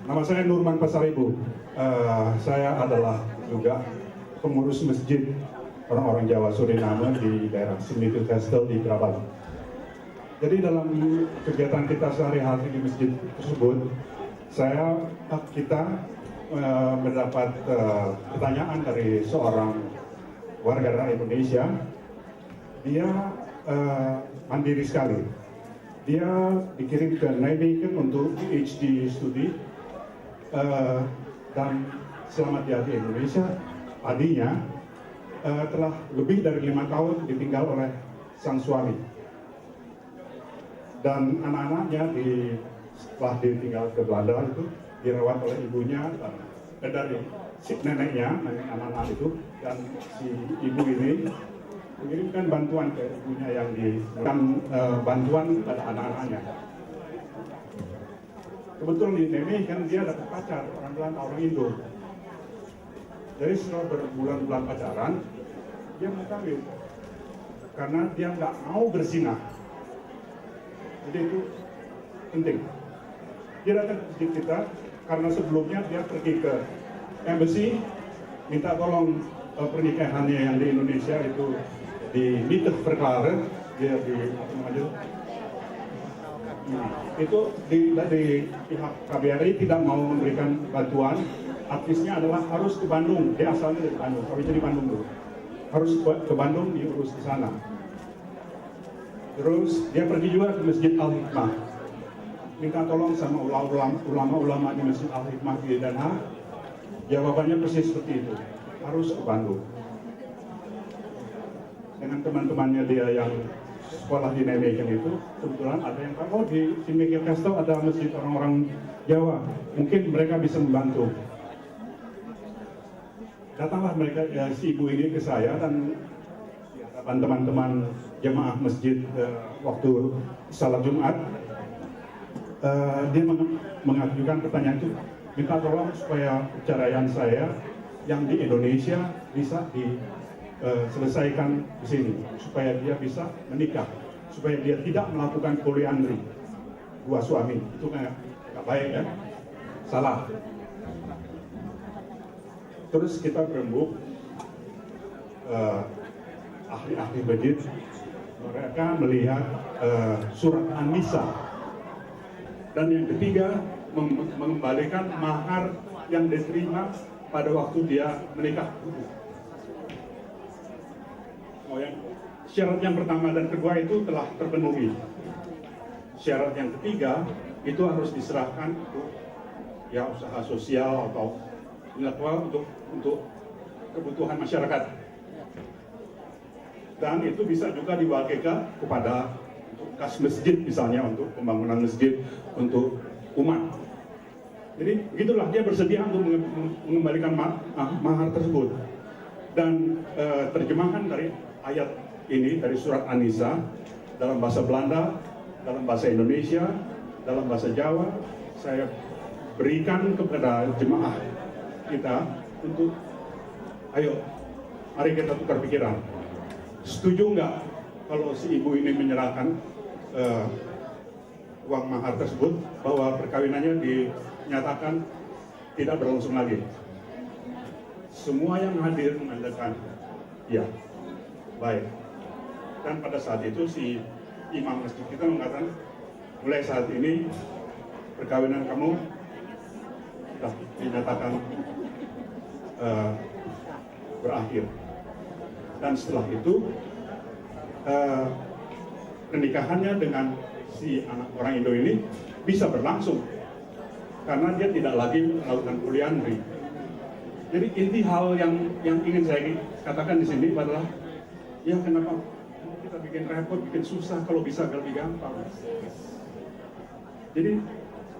Nama saya Nurman Pasaribu. Saya adalah juga pengurus masjid orang-orang Jawa Suriname di daerah Semitu Kastel di Grabal. Jadi dalam kegiatan kita sehari-hari di masjid tersebut, kita mendapat pertanyaan dari seorang warga negara Indonesia. Dia mandiri sekali. Dia dikirim ke Nijmegen untuk PhD studi, dan selama dia di Indonesia, adiknya telah lebih dari 5 tahun ditinggal oleh sang suami, dan anak-anaknya setelah ditinggal ke Belanda itu dirawat oleh ibunya dan dari si nenek anak-anak itu, dan si ibu ini mengirimkan bantuan ke ibunya yang diberikan bantuan pada anak-anaknya. Kebetulan di Nemi kan dia dapat pacar orang Belanda, orang Indo. Jadi setelah berbulan-bulan pacaran, dia mau kawin karena dia nggak mau berzinah. Jadi itu penting. Dia datang ke masjid kita karena sebelumnya dia pergi ke embassy minta tolong pernikahannya yang di Indonesia itu di Mitte Verklaren, dia itu dari pihak KBRI tidak mau memberikan bantuan. Artisnya adalah harus ke Bandung, dia asalnya dari Bandung, tapi jadi Bandung dulu, harus ke Bandung diurus di sana. Terus dia pergi juga ke Masjid Al-Hikmah, minta tolong sama ulama-ulama di Masjid Al-Hikmah di Den Haag. Jawabannya persis seperti itu, harus ke Bandung. Dengan teman-temannya dia yang sekolah di Nijmegen itu, kebetulan ada yang tahu, di Semitu Kastel ada masjid orang-orang Jawa, mungkin mereka bisa membantu. Datanglah mereka, si ibu ini ke saya, dan di hadapan teman-teman jemaah masjid waktu salat Jumat, dia mengajukan pertanyaan itu, minta tolong supaya perceraian saya yang di Indonesia bisa diselesaikan di sini, supaya dia bisa menikah, supaya dia tidak melakukan poliandri, 2 suami. Itu nggak baik ya, salah. Terus kita berembuk, ahli-ahli masjid, mereka melihat surat An-Nisa, dan yang ketiga mengembalikan mahar yang diterima pada waktu dia menikah. Syarat yang pertama dan kedua itu telah terpenuhi. Syarat yang ketiga itu harus diserahkan untuk ya usaha sosial atau intelektual untuk kebutuhan masyarakat. Dan itu bisa juga diwakilkan kepada kas masjid, misalnya untuk pembangunan masjid untuk umat. Jadi begitulah, dia bersedia untuk mengembalikan mahar tersebut. Dan terjemahan dari ayat ini dari surat An-Nisa dalam bahasa Belanda, dalam bahasa Indonesia, dalam bahasa Jawa, saya berikan kepada jemaah kita untuk, ayo, mari kita tukar pikiran. Setuju nggak kalau si ibu ini menyerahkan uang mahar tersebut, bahwa perkawinannya dinyatakan tidak berlangsung lagi? Semua yang hadir mengatakan ya, baik. Dan pada saat itu si imam masjid kita mengatakan, mulai saat ini perkawinan kamu sudah dinyatakan berakhir. Dan setelah itu pernikahannya dengan si anak orang Indo ini bisa berlangsung karena dia tidak lagi melakukan poliandri. Jadi inti hal yang ingin saya katakan di sini adalah, ya kenapa kita bikin repot, bikin susah kalau bisa lebih gampang. Jadi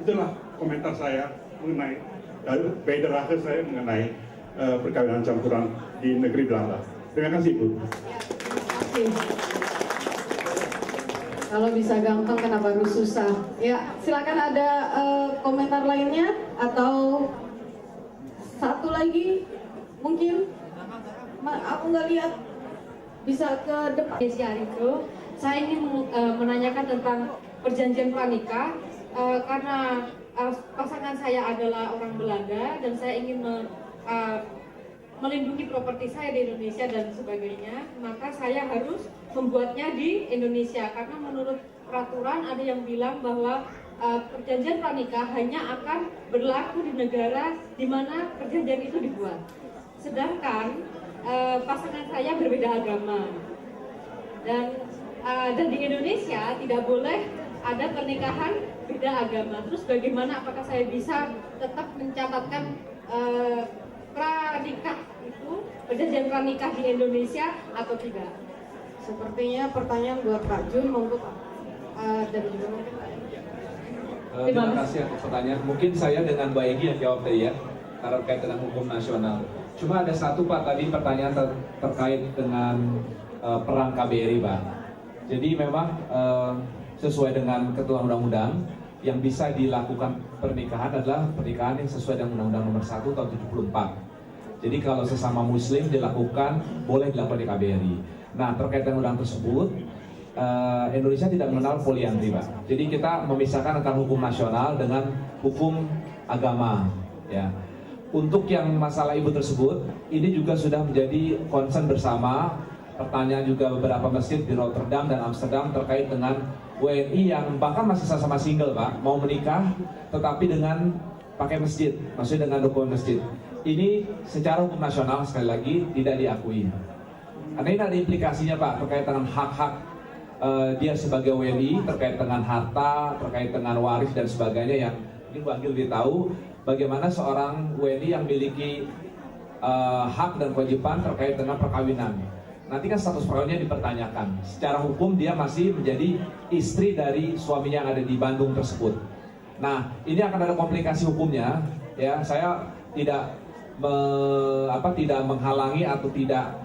itulah komentar saya mengenai bijdrage saya mengenai perkawinan campuran di negeri Belanda. Terima kasih, Bu. Kalau bisa gampang, kenapa harus susah? Ya, silakan ada komentar lainnya atau satu lagi mungkin. Aku nggak lihat, bisa ke depan. Itu saya ingin menanyakan tentang perjanjian pranikah, karena pasangan saya adalah orang Belanda dan saya ingin melindungi properti saya di Indonesia dan sebagainya, maka saya harus membuatnya di Indonesia karena menurut peraturan ada yang bilang bahwa perjanjian pranikah hanya akan berlaku di negara di mana perjanjian itu dibuat. Sedangkan pasangan saya berbeda agama dan di Indonesia tidak boleh ada pernikahan beda agama. Terus bagaimana? Apakah saya bisa tetap mencatatkan pranikah itu, perjanjian pranikah di Indonesia atau tidak? Sepertinya pertanyaan buat Pak Jun, monggo Pak. Dan juga mungkin Pak. Terima kasih atas pertanyaan. Mungkin saya dengan Mbak Egy yang jawab tadi ya, karena terkait dengan hukum nasional. Cuma ada satu Pak tadi pertanyaan terkait dengan peran KBRI Pak. Jadi memang sesuai dengan ketentuan undang-undang yang bisa dilakukan pernikahan adalah pernikahan yang sesuai dengan Undang-Undang Nomor 1 tahun 74. Jadi kalau sesama Muslim dilakukan boleh dilakukan di KBRI. Nah terkait dengan undang tersebut, Indonesia tidak mengenal poliandri Pak. Jadi kita memisahkan antara hukum nasional dengan hukum agama. Ya. Untuk yang masalah ibu tersebut, ini juga sudah menjadi concern bersama. Pertanyaan juga beberapa masjid di Rotterdam dan Amsterdam terkait dengan WNI yang bahkan masih sama-sama single Pak, mau menikah tetapi dengan pakai masjid, maksudnya dengan dokumen masjid. Ini secara hukum nasional sekali lagi tidak diakui. Karena ini ada implikasinya Pak terkait dengan hak-hak dia sebagai WNI, terkait dengan harta, terkait dengan waris dan sebagainya yang mungkin Bu Anggi lebih tahu bagaimana seorang WNI yang memiliki hak dan kewajiban terkait dengan perkawinan. Nanti kan status perkawinannya dipertanyakan. Secara hukum dia masih menjadi istri dari suaminya yang ada di Bandung tersebut. Nah, ini akan ada komplikasi hukumnya. Ya, saya tidak tidak menghalangi atau tidak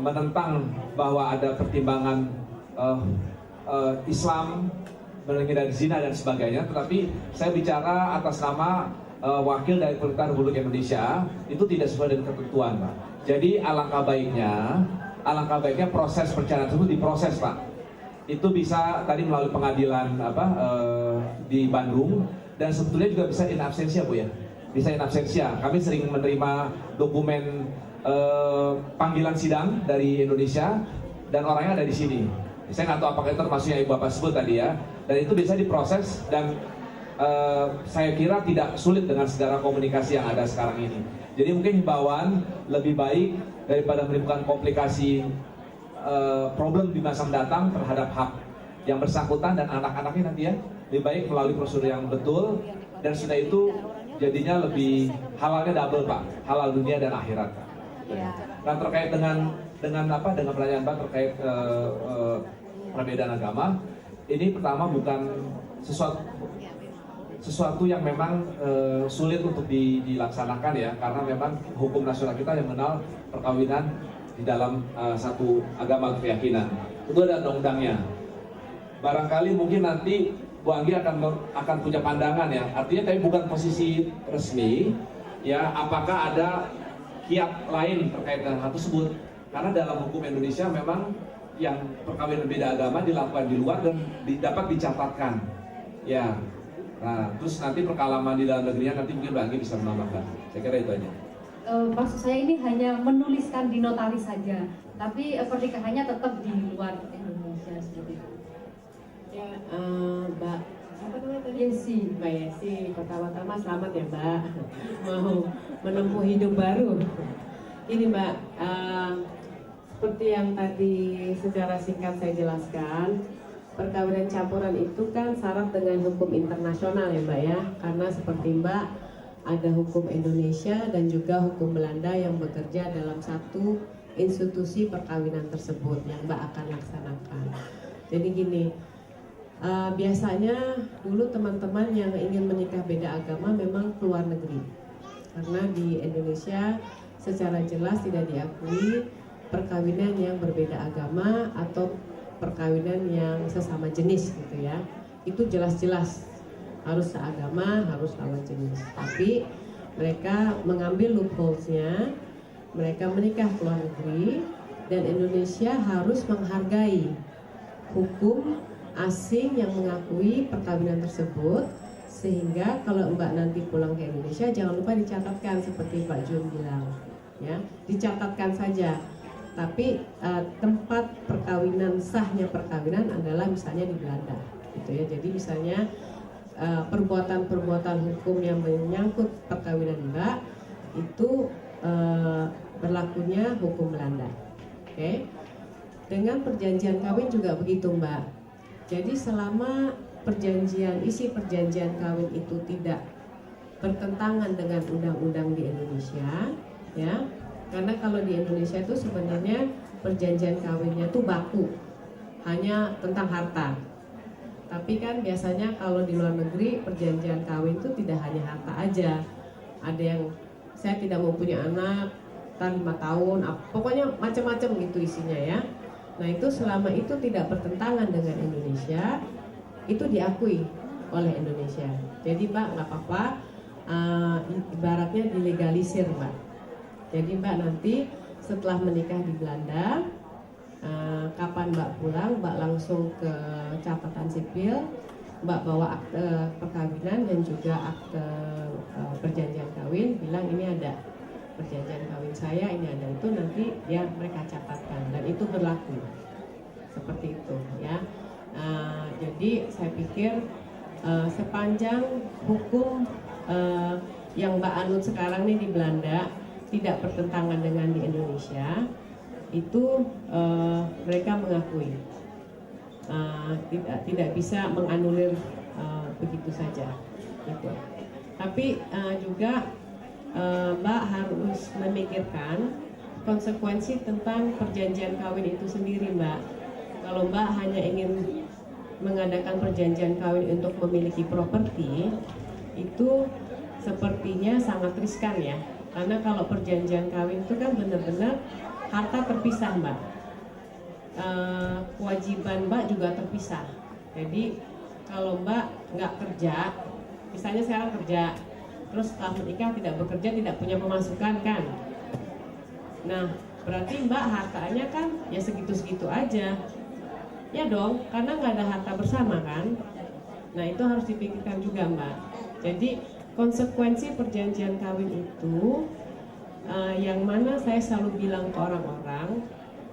menentang bahwa ada pertimbangan Islam menghindari zina dan sebagainya. Tetapi saya bicara atas nama wakil dari pemerintah Republik Indonesia, itu tidak sesuai dengan ketentuan, Pak. Jadi alangkah baiknya proses perceraian tersebut diproses Pak. Itu bisa tadi melalui pengadilan di Bandung dan sebetulnya juga bisa in absentia Bu ya. Bisa in absentia. Kami sering menerima dokumen panggilan sidang dari Indonesia dan orangnya ada di sini. Saya nggak tahu apakah itu termasuk yang Ibu Bapak sebut tadi ya. Dan itu bisa diproses dan saya kira tidak sulit dengan segala komunikasi yang ada sekarang ini. Jadi mungkin himbauan lebih baik daripada menimbulkan komplikasi problem di masa mendatang terhadap hak yang bersangkutan dan anak-anaknya nanti ya, lebih baik melalui prosedur yang betul dan sudah itu jadinya lebih halalnya double Pak, halal dunia dan akhirat Pak. Dan terkait dengan pertanyaan Pak terkait perbedaan agama, ini pertama bukan sesuatu yang memang sulit untuk dilaksanakan ya, karena memang hukum nasional kita yang mengenal perkawinan di dalam satu agama atau keyakinan. Itu ada undang-undangnya. Barangkali mungkin nanti Bu Anggi akan punya pandangan ya. Artinya tapi bukan posisi resmi ya, apakah ada kiat lain terkait dengan hal tersebut. Karena dalam hukum Indonesia memang yang perkawinan beda agama dilakukan di luar dan dapat dicatatkan. Ya. Nah, terus nanti perkalaman di dalam negerinya nanti mungkin Mbak Anggi bisa menambahkan. Saya kira itu aja. Maksud saya ini hanya menuliskan di notaris saja, tapi pernikahannya tetap di luar Indonesia seperti itu. Ya, Mbak, apa namanya tadi? Yesi. Mbak Yesi, pertama-tama selamat ya Mbak, mau menempuh hidup baru. Ini Mbak, seperti yang tadi secara singkat saya jelaskan, perkawinan campuran itu kan syarat dengan hukum internasional ya Mbak ya, karena seperti Mbak ada hukum Indonesia dan juga hukum Belanda yang bekerja dalam satu institusi perkawinan tersebut yang Mbak akan laksanakan. Jadi gini, biasanya dulu teman-teman yang ingin menikah beda agama memang keluar negeri, karena di Indonesia secara jelas tidak diakui perkawinan yang berbeda agama atau perkawinan yang sesama jenis gitu ya. Itu jelas-jelas harus seagama, harus lawan jenis. Tapi mereka mengambil loopholes-nya, mereka menikah ke luar negeri, dan Indonesia harus menghargai hukum asing yang mengakui perkawinan tersebut Sehingga kalau Mbak nanti pulang ke Indonesia jangan lupa dicatatkan seperti Pak Jun bilang, ya, dicatatkan saja. Tapi tempat perkawinan, sahnya perkawinan adalah misalnya di Belanda, gitu ya. Jadi misalnya perbuatan-perbuatan hukum yang menyangkut perkawinan Mbak itu berlakunya hukum Belanda. Oke. Dengan perjanjian kawin juga begitu, Mbak. Jadi selama isi perjanjian kawin itu tidak bertentangan dengan undang-undang di Indonesia, ya. Karena kalau di Indonesia itu sebenarnya perjanjian kawinnya itu baku, hanya tentang harta. Tapi kan biasanya kalau di luar negeri perjanjian kawin itu tidak hanya harta aja. Ada yang saya tidak mau punya anak, 5 tahun, pokoknya macam-macam gitu isinya ya. Nah itu selama itu tidak bertentangan dengan Indonesia, itu diakui oleh Indonesia. Jadi Mbak nggak apa-apa, ibaratnya dilegalisir Mbak. Jadi Mbak nanti setelah menikah di Belanda, kapan Mbak pulang, Mbak langsung ke catatan sipil, Mbak bawa akte perkawinan dan juga akte perjanjian kawin, bilang ini ada perjanjian kawin saya, ini ada itu, nanti ya mereka catatkan dan itu berlaku seperti itu ya. Jadi saya pikir sepanjang hukum yang Mbak anut sekarang nih di Belanda tidak bertentangan dengan di Indonesia, itu mereka mengakui, tidak bisa menganulir begitu saja gitu. Tapi juga Mbak harus memikirkan konsekuensi tentang perjanjian kawin itu sendiri, Mbak. Kalau Mbak hanya ingin mengadakan perjanjian kawin untuk memiliki properti, itu sepertinya sangat riskan ya. Karena kalau perjanjian kawin itu kan benar-benar harta terpisah, Mbak. Kewajiban Mbak juga terpisah. Jadi kalau Mbak nggak kerja, misalnya sekarang kerja, terus setelah menikah tidak bekerja, tidak punya pemasukan kan. Nah, berarti Mbak hartanya kan ya segitu-segitu aja. Ya dong, karena nggak ada harta bersama kan. Nah, itu harus dipikirkan juga Mbak. Jadi konsekuensi perjanjian kawin itu yang mana saya selalu bilang ke orang-orang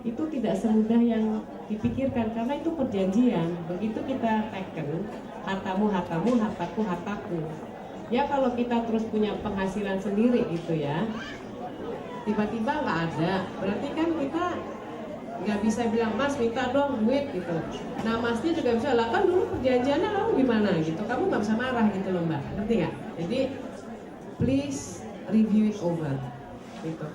itu tidak semudah yang dipikirkan, karena itu perjanjian. Begitu kita teken, hartamu hartamu, hartaku hartaku. Ya kalau kita terus punya penghasilan sendiri gitu ya, tiba-tiba nggak ada, berarti kan kita nggak bisa bilang Mas minta dong duit gitu. Nah Masnya juga bisa lah, kan dulu perjanjiannya kamu gimana gitu, kamu nggak bisa marah gitu loh Mbak, ngerti nggak? Jadi please review it over gitu.